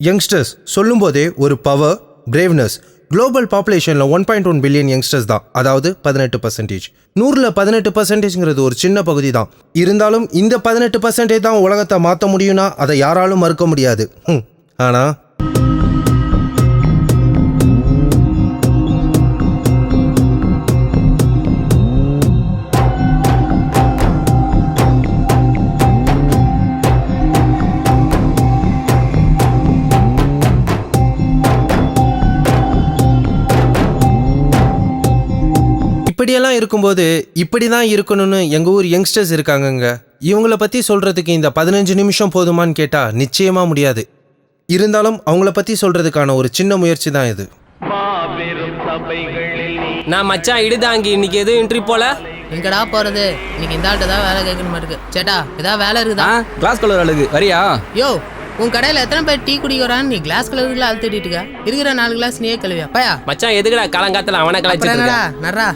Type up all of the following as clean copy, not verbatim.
Youngsters சொல்லும்போதே ஒரு power, braveness. Global பாப்புலேஷனில் 1.1 பில்லியன் யங்ஸ்டர்ஸ் தான், அதாவது 18%. 100ல் 18%ங்கிறது ஒரு சின்ன பகுதி தான். இருந்தாலும் இந்த 18% தான் உலகத்தை மாற்ற முடியும்னா அதை யாராலும் மறுக்க முடியாது. ஆனால் இப்படியெல்லாம் இருக்கும்போது இப்படி தான் இருக்கணும்னு எங்கள் ஊர் யங்ஸ்டர்ஸ் இருக்காங்கங்க. இவங்கள பற்றி சொல்கிறதுக்கு இந்த 15 நிமிஷம் போதுமான்னு கேட்டால் நிச்சயமாக முடியாது. இருந்தாலும் அவங்கள பற்றி சொல்கிறதுக்கான ஒரு சின்ன முயற்சி தான் இது. நான் மச்சான் இடுதாங்கி இன்னைக்கு எதுவும் இன்ட்ரி போல. எங்கடா போறது? இன்னைக்கு இந்த ஆள்கிட்ட தான் வேலை கேட்கணும் இருக்கு. சேட்டா ஏதாவது வேலை இருக்குதா? கிளாஸ் கலர் அழகு வரியா? யோ, உன் கடையில் எத்தனை பேர் டீ குடிக்கிறான்னு நீ கிளாஸ் கலருக்குள்ள அழுத்திட்டு இருக்க. இருக்கிற 4 கிளாஸ் நீயே கழுவியா பையா? மச்சான் எதுக்குடா காலங்காத்துல அவனை கலாய்ச்சிட்டு நர்ரா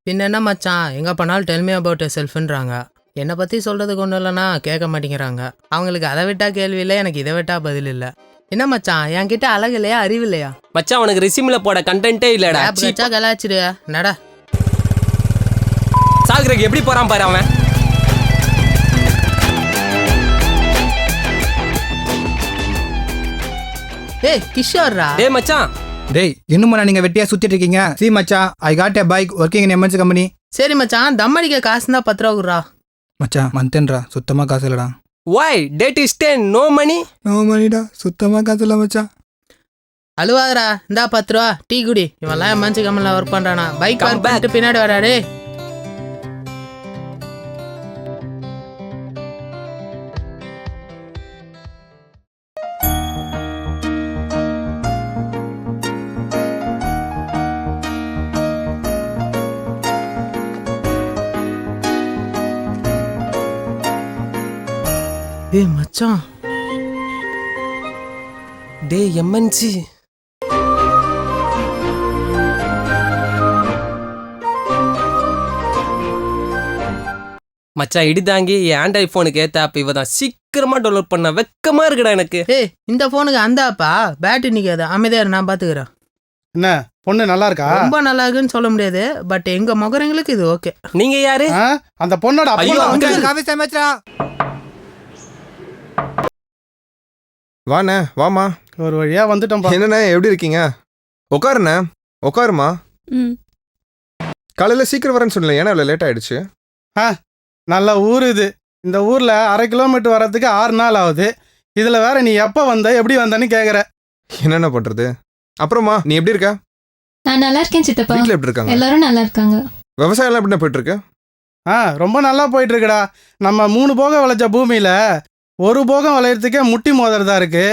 பின்ன என்ன மச்சான், எங்கே பண்ணாலும் டெல்மி அபவுட் செல்ஃப்ன்றாங்க. என்னை பற்றி சொல்கிறதுக்கு ஒன்றும் இல்லைன்னா கேட்க மாட்டேங்கிறாங்க. அவங்களுக்கு அதை விட்டா கேள்வி இல்லை, எனக்கு இதை விட்டா பதில் இல்லை. என்ன மச்சான், என்கிட்ட அழகு இல்லையா அறிவு இல்லையா? மச்சான் உனக்கு ரெசியூம்ல போட கண்டென்ட்டே இல்லடா. வச்சா கலாச்சிடு நடா. சாகுறதுக்கு எப்படி போறான் பாரு அவன். ஏய் கிஷோர்ரா. டேய் மச்சான். டேய் இன்னும் நீங்க வெட்டியா சுத்திட்டு இருக்கீங்க? சி மச்சான், I got a bike working in MNC company. சரி மச்சான், தம் அடிக்க காசு தான் 10 ரூபா குடுறா. மச்சான் மந்தேன்டா, சுத்தமா காசு இல்லடா. Why? Date is 10, no money? No மணிடா, சுத்தமா காசு இல்ல மச்சான். அழுவாதரா, இந்தா 10 ரூபா டீ குடி. இவன்லாம் எம்என்சி கம்பெனியில் ஒர்க் பண்றானா? பைக் பார்த்து பின்னாடி வராடே. ஏய் மச்சான். டேய் எம்என்சி. மச்சான் இடிதாங்கி என் ஆண்ட்ராய்ட் ஃபோனுக்கு ஏற்ற ஆப் இவ தான் சீக்கிரமா டவுன்லோட் பண்ண. வெக்கமா இருக்குடா எனக்கு. ஏய் இந்த ஃபோனுக்கு அந்த ஆப்பா? பேட்டரி நிற்காது, அமைதியாக நான் பார்த்துக்கிறேன். என்ன பொண்ணு நல்லா இருக்கா? ரொம்ப நல்லா இருக்குன்னு சொல்ல முடியாது, பட் எங்க முகரங்களுக்கு இது ஓகே. நீங்க யாரு? அந்த பொண்ணோட மச்சான் வாண்ணே, வாமா. ஒரு வழியா வந்துட்டோம். என்னண்ணே எப்படி இருக்கீங்க? உட்காருண்ணே, உட்காருமா. காலையில சீக்கிரம் வரேன்னு சொன்னல, ஏன்னா இவ்வளோ லேட் ஆயிடுச்சு? நல்ல ஊர் இது. இந்த ஊர்ல 1/2 கிலோமீட்டர் வர்றதுக்கு 6 நாள் ஆகுது. இதுல வேற நீ எப்ப வந்த எப்படி வந்தன்னு கேக்குற. என்னென்ன பண்றது? அப்புறமா நீ எப்படி இருக்க? நான் நல்லா இருக்கேன் சித்தப்பா. வீட்டில் எப்படி இருக்காங்க? எல்லாரும் நல்லா இருக்காங்க. விவசாயம் எல்லாம் எப்படி போயிட்டு இருக்கு? ரொம்ப நல்லா போயிட்டு இருக்குடா. நம்ம 3 போகம் விளைச்ச பூமியில 1 போகம் விளையறதுக்கே முட்டி மோதறதா இருக்கு.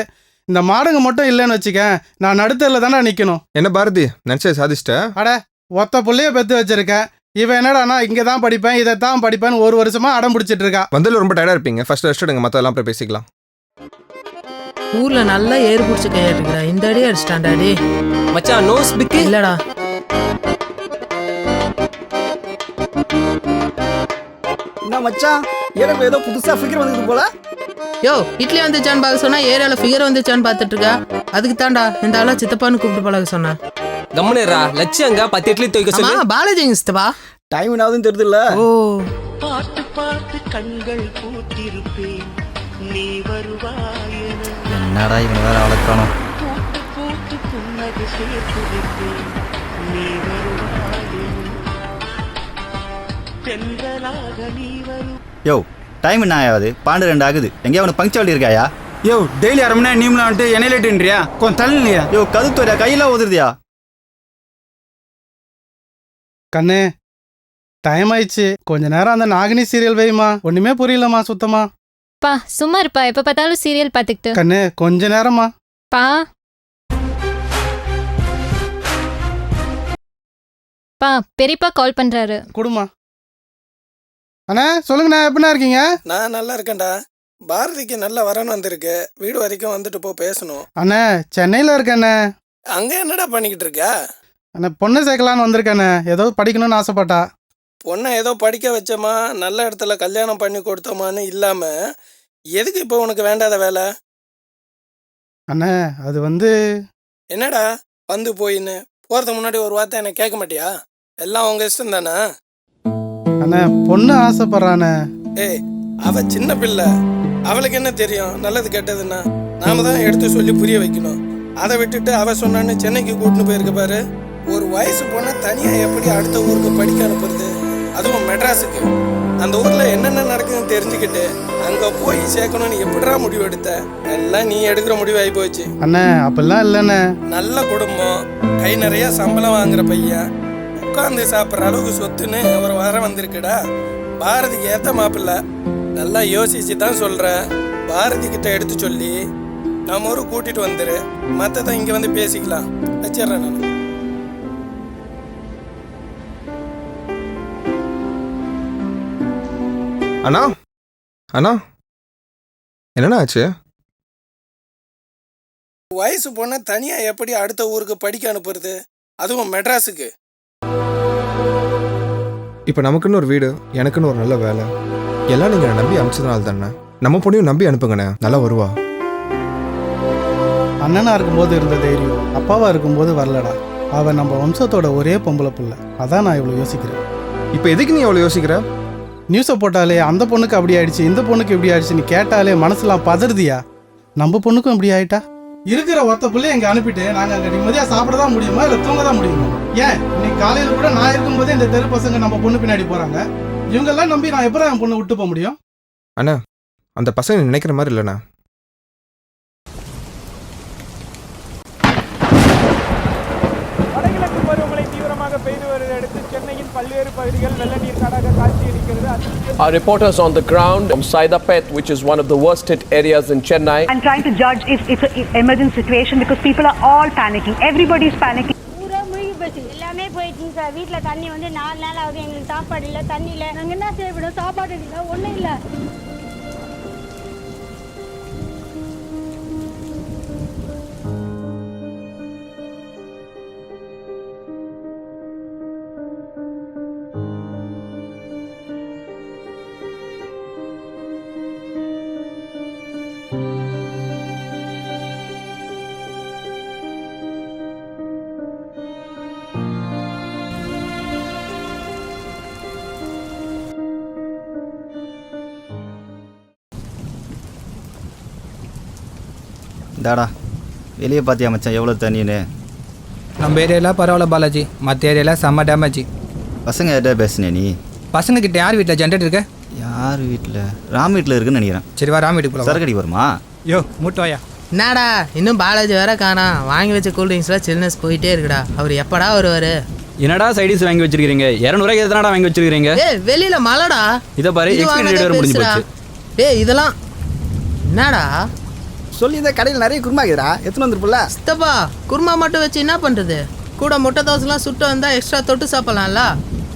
இந்த மாடுங்க மட்டும் இல்லைன்னு வச்சுக்க, நான் நடுத்தரில் தானே நிக்கணும். என்ன பாரதி, நினைச்சது சாதிச்சிட்ட? அட ஒத்த புள்ளைய பெத்து வச்சிருக்கேன். இவன் என்னடானா இங்கே தான் படிப்பேன் இதைத்தான் படிப்பேன்னு 1 வருஷமா அடம் பிடிச்சிட்டு இருக்கா. வந்ததில் ரொம்ப டயர்டா இருப்பீங்க, ஃபர்ஸ்ட் ரெஸ்ட் எடுங்க, மற்றெல்லாம் அப்புறம் பேசிக்கலாம். ஊர்ல நல்லா ஏறு பிடிச்சி கையாட்டுக்கிறா. இந்த அடி அடிச்சிட்டாண்டாடி. மச்சான் நோஸ் பிக்கு இல்லடா. என்ன மச்சான், எனக்கு ஏதோ புதுசா ஃபிகர் வந்தது போல. யோ இட்லி வந்துச்சான்னு பார்க்க சொன்னா ஏரியாவில் ஃபிகர் வந்துச்சான்னு பார்த்துட்டு இருக்கா. அதுக்கு தாண்டா இந்த ஆளா சித்தப்பான்னு கூப்பிட்டு பழக சொன்னேன். கம்முனேரா. லட்சியங்க 10 இட்லி தூக்க சொல்லி. பாலாஜி சித்தப்பா டைம் என்னாவதுன்னு தெரியுதுல்ல. ஓ பார்த்து பார்த்து கண்கள் பூத்திருப்பேன், நீ வருவாயென. என்னடா இவன் வேற வளர்க்கணும். பூட்டு பூட்டு புன்னகை சேர்த்திருப்பேன், நீ வருவாயென. தென்றலாக நீ வரு. யோ டைம் என்ன ஆகாது? 12 ஆகுது. எங்கேயா உனக்கு பங்க்சுவாலிட்டி இருக்காயா? யோ டெய்லி 1/2 மணி நேரம் நீம்லாம் வந்துட்டு என்ன லேட்டுன்றியா? கொஞ்சம் தள்ளியா? யோ கதுத்துவரியா, கையெல்லாம் உதிருதியா? கண்ணு டைம் ஆயிடுச்சு, கொஞ்ச நேரம் அந்த நாகினி சீரியல் வைமா. ஒண்ணுமே புரியலமா சுத்தமா. பா சும்மா இருப்பா, எப்ப பார்த்தாலும் சீரியல் பார்த்துக்கிட்டு. கண்ணு கொஞ்ச நேரமா. பா பா பெரியப்பா கால் பண்றாரு. குடுமா. அண்ணா சொல்லுங்கண்ணா, எப்படிண்ணா இருக்கீங்க? நான் நல்லா இருக்கேன்டா. பாரதிக்கு நல்ல வரன் வந்திருக்கு, வீடு வரைக்கும் வந்துட்டு போ பேசணும். அண்ணா சென்னையில் இருக்கண்ணே. அங்க என்னடா பண்ணிக்கிட்டு இருக்க? அண்ணா பொண்ணு சேர்க்கலான்னு வந்திருக்கண்ணே, ஏதோ படிக்கணும்னு ஆசைப்பட்டா. பொண்ணை ஏதோ படிக்க வச்சோமா, நல்ல இடத்துல கல்யாணம் பண்ணி கொடுத்தோமான்னு இல்லாம எதுக்கு இப்போ உனக்கு வேண்டாத வேலை? அண்ணே அது வந்து என்னடா வந்து போயின்னு போகிறதுக்கு முன்னாடி ஒரு வார்த்தை என்ன கேட்க மாட்டியா? எல்லாம் உங்கள் இஷ்டம் தானே? அண்ணே பொண்ணு ஆசைப்படுறானே. ஏய், அவ சின்ன பிள்ளை, அவளுக்கு என்ன தெரியும் நல்லது கெட்டதுன்னா? நாம தான் எடுத்து சொல்லி புரிய வைக்கணும். அதை விட்டுட்டு அவ சொன்னான்னு சென்னைக்கு கூட்டின்னு போயிருக்க பாரு. ஒரு வயசு பொண்ணை தனியாக எப்படி அடுத்த ஊருக்கு படிக்க அனுப்புறது, அதுவும் மெட்ராஸுக்கு? அந்த ஊரில் என்னென்ன நடக்குதுன்னு தெரிஞ்சுக்கிட்டு அங்கே போய் சேர்க்கணும்னு எப்படிடா முடிவு எடுத்த? எல்லாம் நீ எடுக்கிற முடிவு ஆகி போச்சு. அண்ணே அப்படிலாம் இல்லைண்ணே. நல்ல குடும்பம், கை நிறைய சம்பளம் வாங்குற பையன், உட்காந்து சாப்பிட்ற அளவுக்கு சொத்துன்னு ஒரு வர வந்திருக்குடா. பாரதிக்கு ஏற்ற மாப்பிள்ள. நல்லா யோசிச்சு தான் சொல்கிறேன். பாரதி கிட்ட எடுத்து சொல்லி நம்ம ஊருக்கு கூட்டிட்டு வந்துரு. மற்றதை இங்கே வந்து பேசிக்கலாம். வச்சிடுறேன் நான். அண்ணா அண்ணா என்னண்ணா ஆச்சு? வயசு பொண்ணை தனியாக எப்படி அடுத்த ஊருக்கு படிக்க அனுப்புறது, அதுவும் மெட்ராஸுக்கு? இப்போ நமக்குன்னு ஒரு வீடு, எனக்குன்னு ஒரு நல்ல வேலை, எல்லாம் நீங்கள் நம்பி அனுப்பிச்சதுனால தானே. நம்ம பொண்ணையும் நம்பி அனுப்புங்கண்ணே, நல்லா வருவா. அண்ணனா இருக்கும்போது இருந்த தைரியம் அப்பாவா இருக்கும்போது வரலடா. அவன் நம்ம வம்சத்தோட ஒரே பொம்பளை பிள்ளை. அதான் நான் இவ்வளோ யோசிக்கிறேன். இப்போ எதுக்கு நீ அவ்வளோ யோசிக்கிற? நியூஸை போட்டாலே அந்த பொண்ணுக்கு அப்படி ஆயிடுச்சு, இந்த பொண்ணுக்கு இப்படி ஆயிடுச்சு, நீ கேட்டாலே மனசுலாம் பதறுதியா? நம்ம பொண்ணுக்கும் இப்படி ஆயிட்டா? இருக்கிற ஒருத்த பிள்ளை எங்க அனுப்பிட்டு நாங்க அங்க நிம்மதியா சாப்பிட தான் முடியுமா இல்ல தூங்க தான் முடியுமா? ஏன் இன்னைக்கு காலையில கூட நான் இருக்கும்போதே இந்த தெரு பசங்க நம்ம பொண்ணு பின்னாடி போறாங்க. இவங்கெல்லாம் நம்பி நான் எப்பறம் என் பொண்ணை விட்டு போக முடியும்? அண்ணா அந்த பசங்க நினைக்கிற மாதிரி இல்லைண்ணா. வடகிழக்கு பருவமழை தீவிரமாக பெய்து வருவதை அடுத்து சென்னையின் பல்வேறு பகுதிகள் வெள்ள நீர் காடாக காட்சியளிக்கிறது. Our reporters on the ground from Saidapet, which is one of the worst hit areas in Chennai. I'm trying to judge if it's an emergency situation because people are all panicking. Everybody's panicking. பூரா மூழ்கி போச்சு, எல்லாமே போயிடுச்சு sir. வீட்டில் தண்ணி வந்து 4 நாள் ஆகுது, எங்களுக்கு சாப்பாடு இல்லை, தண்ணி இல்லை. நாங்கள் என்ன செய்யப்படும்? சாப்பாடு இல்லை, ஒன்றும் இல்லை. தாடா வெளியே பார்த்தியா மச்சான் எவ்வளோ தண்ணின்னு? நம்ம ஏரியாலாம் பரவாயில்ல பாலாஜி, மற்ற ஏரியாலாம் செம்ம டேமேஜ். பசங்க யார்கிட்ட பேசுனே நீ? பசங்க கிட்ட யார் வீட்டில் ஜென்ரேட்டர் இருக்கு? யார் வீட்டில்? ராம் வீட்டில் இருக்குன்னு நினைக்கிறேன். சரி வா, ராம் வீட்டுக்கு போகலாம். சரக்கடி வருமா? யோ மூட்டுவாயா. என்னடா இன்னும் பாலாஜி வேற காணா? வாங்கி வச்ச கூல்ட்ரிங்க்ஸ்லாம் சில்னஸ் போயிட்டே இருக்குடா. அவர் எப்படா வருவாரு? என்னடா சைடிஸ் வாங்கி வச்சிருக்கீங்க? 200 எத்தனடா வாங்கி வச்சிருக்கீங்க? ஏய் வெளியில மழைடா. இத பாரு, எக்ஸ்பீரியன்ஸ் டேட் முடிஞ்சு போச்சு. ஏய் இதெல்லாம் என்னடா? சொல்லி இந்த கடையில் நிறைய குருமா இருக்குடா, எத்தனை வந்துருப்புல? சித்தப்பா குருமா மட்டும் வச்சு என்ன பண்றது? கூட முட்டை தோசைலாம் சுட்டு வந்தா எக்ஸ்ட்ரா தொட்டு சாப்பிடலாம்ல.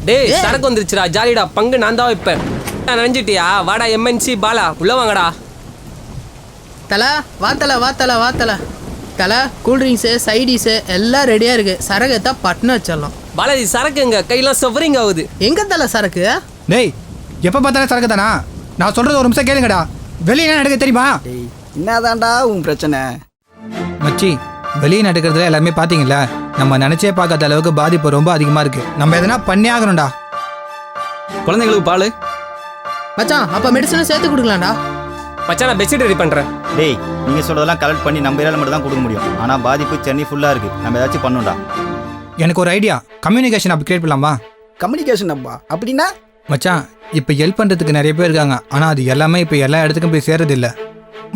டேய் சரக்கு வந்துருச்சுடா, ஜாலிடா. பங்கு நான் தான் வைப்பேன். நினைஞ்சிட்டியா? வாடா எம்என்சி பாலா, உள்ள வாங்கடா. தலை வாத்தலை வாத்தலை வாத்தலை தலை. கூல்ட்ரிங்க்ஸு சைடிஸு எல்லாம் ரெடியாக இருக்கு. சரக்கு எத்தா பட்டுன்னு வச்சிடலாம். பாலாஜி சரக்கு எங்க கையெல்லாம் சவரிங் ஆகுது. எங்க தலை சரக்கு? டேய் எப்போ பார்த்தாலும் சரக்கு தானா? நான் சொல்கிறது ஒரு நிமிஷம் கேளுங்கடா. வெளியே என்ன நடக்க தெரியுமா? என்னதான்டா உன் பிரச்சனை? மச்சி வெளியே நடக்கிறதுல எல்லாமே பார்த்தீங்களா? நம்ம நினச்சே பார்க்காத அளவுக்கு பாதிப்பு ரொம்ப அதிகமாக இருக்குது. நம்ம எதனா பண்ணி ஆகணும்டா. குழந்தைங்களுக்கு பால் மச்சான் அப்போ மெடிசனும் சேர்த்து கொடுக்கலாம்டா. மச்சான் நான் பெட்ஷீட் ரெடி பண்ணுறேன். டேய் நீங்கள் சொல்கிறதெல்லாம் கலெக்ட் பண்ணி நம்ம ஏரியாவில் மட்டும் தான் கொடுக்க முடியும். ஆனால் பாதிப்பு சென்னை ஃபுல்லாக இருக்குது. நம்ம ஏதாச்சும் பண்ணணும்டா. எனக்கு ஒரு ஐடியா. கம்யூனிகேஷன் அப்போ கிரியேட் பண்ணலாமா? கம்யூனிகேஷன் அப்பா அப்படின்னா? மச்சான் இப்போ ஹெல்ப் பண்ணுறதுக்கு நிறைய பேர் இருக்காங்க, ஆனால் அது எல்லாமே இப்போ எல்லா இடத்துக்கும் போய் சேரதில்ல.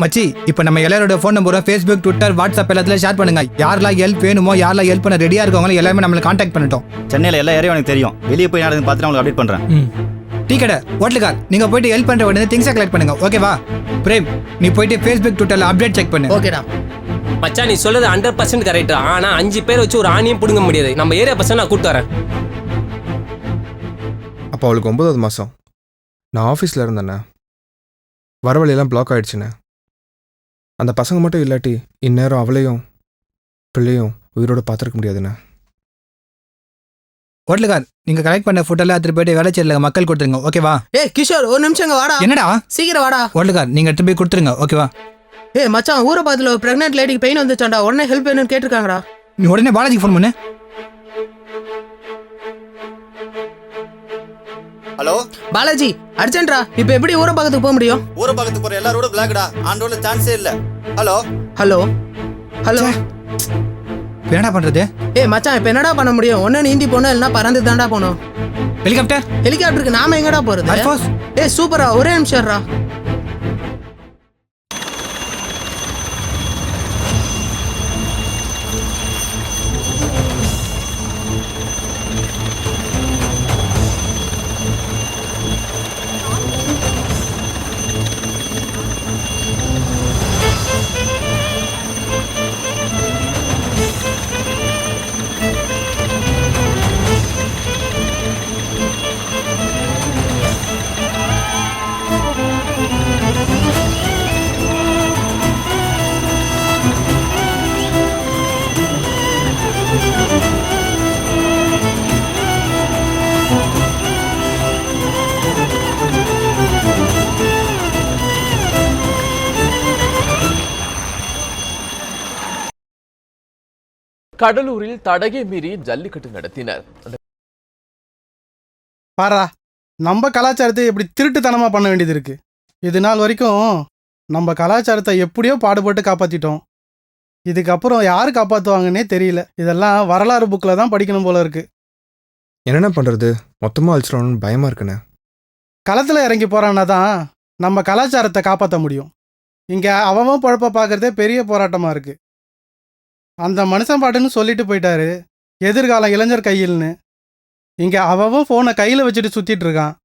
மச்சி இப்போ நம்ம எல்லாரோட ஃபோன் நம்பரும் ஃபேஸ்புக், ட்விட்டர், வாட்ஸ்அப் எல்லாத்துலையும் ஷேர் பண்ணுங்க. யாரெல்லாம் ஹெல்ப் வேணுமோ, யாரெல்லாம் ஹெல்ப் பண்ண ரெடியாக இருக்கவங்களும் எல்லாமே நம்மளை கான்டாக்ட் பண்ணிட்டோம். சென்னையில் எல்லா ஏரியா எனக்கு தெரியும். வெளியே போய் நடந்து பார்த்துட்டு உங்களுக்கு அப்டேட் பண்ணுறேன். டீ கடை ஹோட்டலுக்கார் நீங்கள் போயிட்டு ஹெல்ப் பண்ணுற உடனே திங்ஸை கலெக்ட் பண்ணுங்க. ஓகேவா? பிரேம் நீ போயிட்டு ஃபேஸ்புக், ட்விட்டரில் அப்டேட் செக் பண்ணு. ஓகேடா. மச்சான் நீ சொல்றது 100% கரெக்ட். ஆனா 5 பேர் வச்சு ஒரு ஆணியும் பிடுங்க முடியாது. நம்ம ஏரியா பசங்க நான் கூப்பிட்டு வரேன். அப்போ அவளுக்கு 9வது மாதம். நான் ஆஃபீஸில் இருந்தேண்ணே. வர வழியெல்லாம் பிளாக் ஆகிடுச்சுண்ணே. அந்த பசங்க மட்டும் இல்லாட்டி இந்நேரம் அவளையும் பிள்ளையும் உயிரோடு பார்த்துருக்க முடியாதுண்ணே. ஹோட்டலுக்கார் நீங்கள் கலெக்ட் பண்ண ஃபுட்டெல்லாம் எடுத்துகிட்டு போயிட்டு வேலைச்சேரியில் மக்கள் கொடுத்துருங்க. ஓகேவா? ஏய் கிஷோர் ஒரு நிமிஷம் வாடா. என்னடா? சீக்கிரம் வாடா. ஹோட்டலுக்கார் நீங்கள் எடுத்து போய் கொடுத்துருங்க. ஓகேவா? ஏய் மச்சான் ஊரை பக்கத்தில் ஒரு ப்ரெக்னென்ட் லேடிக்கு பெயின் வந்துச்சாண்டா, உடனே ஹெல்ப் வேணும்னு கேட்டிருக்காங்கடா. நீ உடனே பாலாஜிக்கு ஃபோன் பண்ணு. ஹலோ பாலாஜி அர்ஜென்ட்ரா, இப்போ எப்படி ஊரை பக்கத்துக்கு போக முடியும்? ஊரை பக்கத்துக்கு போற எல்லாரோட பிளாக்டா, ஆண்டோட சான்ஸே இல்ல. ஹலோ ஹலோ ஹலோ என்னடா பண்றது? ஏய் மச்சான் இப்போ என்னடா பண்ண முடியும்? ஒன்று நீந்தி போகணும், இல்லைன்னா பறந்து தாண்டா போகணும். ஹெலிகாப்டர்? ஹெலிகாப்டருக்கு நாம எங்கடா போகிறது? ஏய் சூப்பரா, ஒரே நிமிஷம்ரா. கடலூரில் தடையை மீறி ஜல்லிக்கட்டு நடத்தினர். பாரா, நம்ம கலாச்சாரத்தை எப்படி திருட்டுத்தனமாக பண்ண வேண்டியது இருக்கு. இது நாள் வரைக்கும் நம்ம கலாச்சாரத்தை எப்படியோ பாடுபட்டு காப்பாற்றிட்டோம். இதுக்கப்புறம் யார் காப்பாற்றுவாங்கன்னே தெரியல. இதெல்லாம் வரலாறு புக்கில் தான் படிக்கணும் போல இருக்கு. என்னென்ன பண்ணுறது, மொத்தமாக அழிச்சிடணும்னு பயமாக இருக்குண்ணே. களத்தில் இறங்கி போகிறான்னா தான் நம்ம கலாச்சாரத்தை காப்பாற்ற முடியும். இங்கே அவன் பொழப்ப பார்க்குறதே பெரிய போராட்டமாக இருக்குது. அந்த மனுஷன் பாட்டுன்னு சொல்லிட்டு போயிட்டாரு, எதிர்காலம் இளைஞர் கையில்னு. இங்கே அவன் ஃபோனை கையில் வச்சுட்டு சுற்றிட்டு இருக்கான்.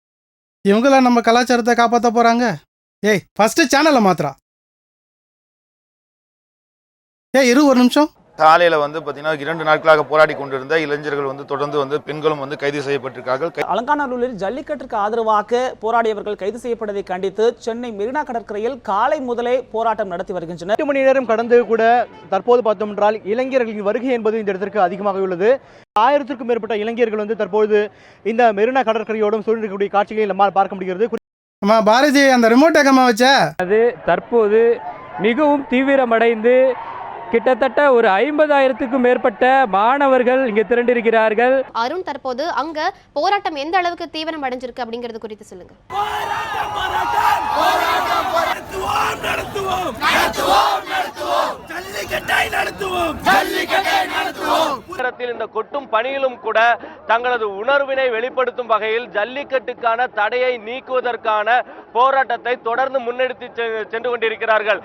இவங்களாம் நம்ம கலாச்சாரத்தை காப்பாற்ற போகிறாங்க? ஏய் ஃபஸ்ட்டு சேனலை மாத்திரா. இரு ஒரு நிமிஷம். காலையில் பார்த்தீங்கன்னா 2 நாட்களாக போராடி கொண்டிருந்த இளைஞர்கள் தொடர்ந்து பெண்களும் கைது செய்யப்பட்டிருக்கார்கள். அலங்காநல்லூரில் ஜல்லிக்கட்டுக்கு ஆதரவாக போராடியவர்கள் கைது செய்யப்பட்டதை கண்டித்து சென்னை மெரினா கடற்கரையில் காலை முதலே போராட்டம் நடத்தி வருகின்றனர். 8 மணி நேரம் கடந்து கூட தற்போது பார்த்தோம் என்றால் இளைஞர்களின் வருகை என்பது இந்த இடத்திற்கு அதிகமாக உள்ளது. 1000க்கும் மேற்பட்ட இளைஞர்கள் தற்போது இந்த மெரினா கடற்கரையோடும் சூழ்நிலைக்கூடிய காட்சிகளை நம்மால் பார்க்க முடிகிறது. பாரதி, அந்த ரிமோட் எங்கம்மா வச்ச? அது தற்போது மிகவும் தீவிரமடைந்து கிட்டத்தட்ட ஒரு 50,000க்கும் மேற்பட்ட மாணவர்கள் இங்கே திரண்டிருக்கிறார்கள். அருண், தற்போது அங்க போராட்டம் எந்த அளவுக்கு தீவிரம் அடைஞ்சிருக்கு அப்படிங்கிறது குறித்து சொல்லுங்க. இந்த கொட்டும் பணியிலும் கூட தங்களது உணர்வினை வெளிப்படுத்தும் வகையில் ஜல்லிக்கட்டுக்கான தடையை நீக்குவதற்கான போராட்டத்தை தொடர்ந்து முன்னெடுத்து சென்று கொண்டிருக்கிறார்கள்.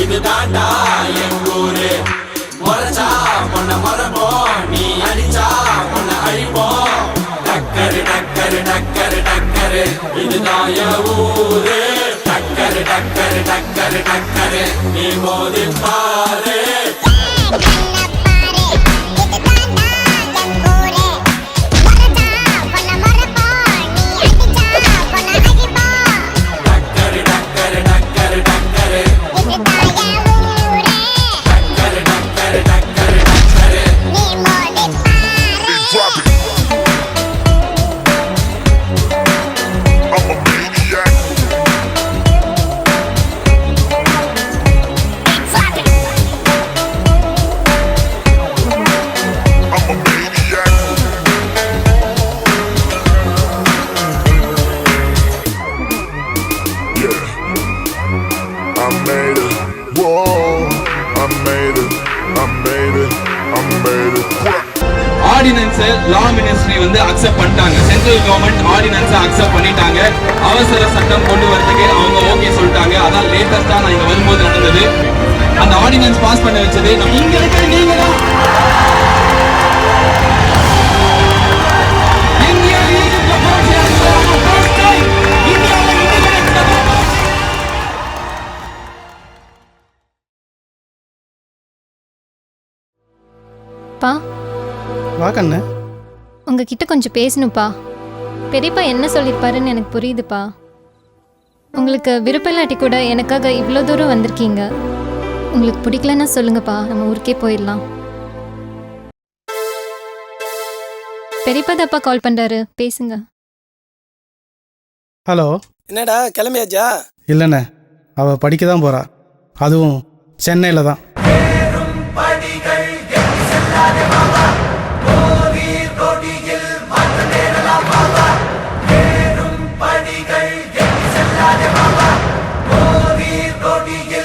இது தாண்டா எங்கூரு, மொரச்சா பொண்ண மரபோம், நீ அடிச்சா பொண்ண அழிப்போம். டக்கரு டக்கரு டக்கரு டக்கரு இதுதான் என் ஊரு. டக்கரு டக்கரு டக்கரு டக்கரு நீ மோதி பாரு. ஆர்டினன்ஸை லா மினிஸ்ட்ரி அக்செப்ட் பண்ணிட்டாங்க. சென்ட்ரல் கவர்மெண்ட் ஆர்டினன்ஸை அக்செப்ட் பண்ணிட்டாங்க. அவசர சட்டம் கொண்டு வரதுக்கு அவங்க ஓகே சொல்லிட்டாங்க. அதான் லேட்டஸ்டா நான் இங்க வரும்போது நடந்தது. அந்த ஆர்டினன்ஸ் பாஸ் பண்ண வச்சது இங்க இருக்கிற நீங்க தான். பா, வா கண்ணு. உங்ககிட்ட கொஞ்சம் பேசணும்ப்பா. பெரியப்பா என்ன சொல்லியிருப்பாருன்னு எனக்கு புரியுதுப்பா. உங்களுக்கு விருப்பம் இல்லாட்டி கூட எனக்காக இவ்வளோ தூரம் வந்திருக்கீங்க. உங்களுக்கு பிடிக்கலன்னா சொல்லுங்கப்பா, நம்ம ஊருக்கே போயிடலாம். பெரியப்பா தப்பா கால் பண்றாரு, பேசுங்க. ஹலோ. என்னடா கிளம்பியாச்சா? இல்லைண்ணே, அவள் படிக்க தான் போகிறா, அதுவும் சென்னையில் தான். படிகள்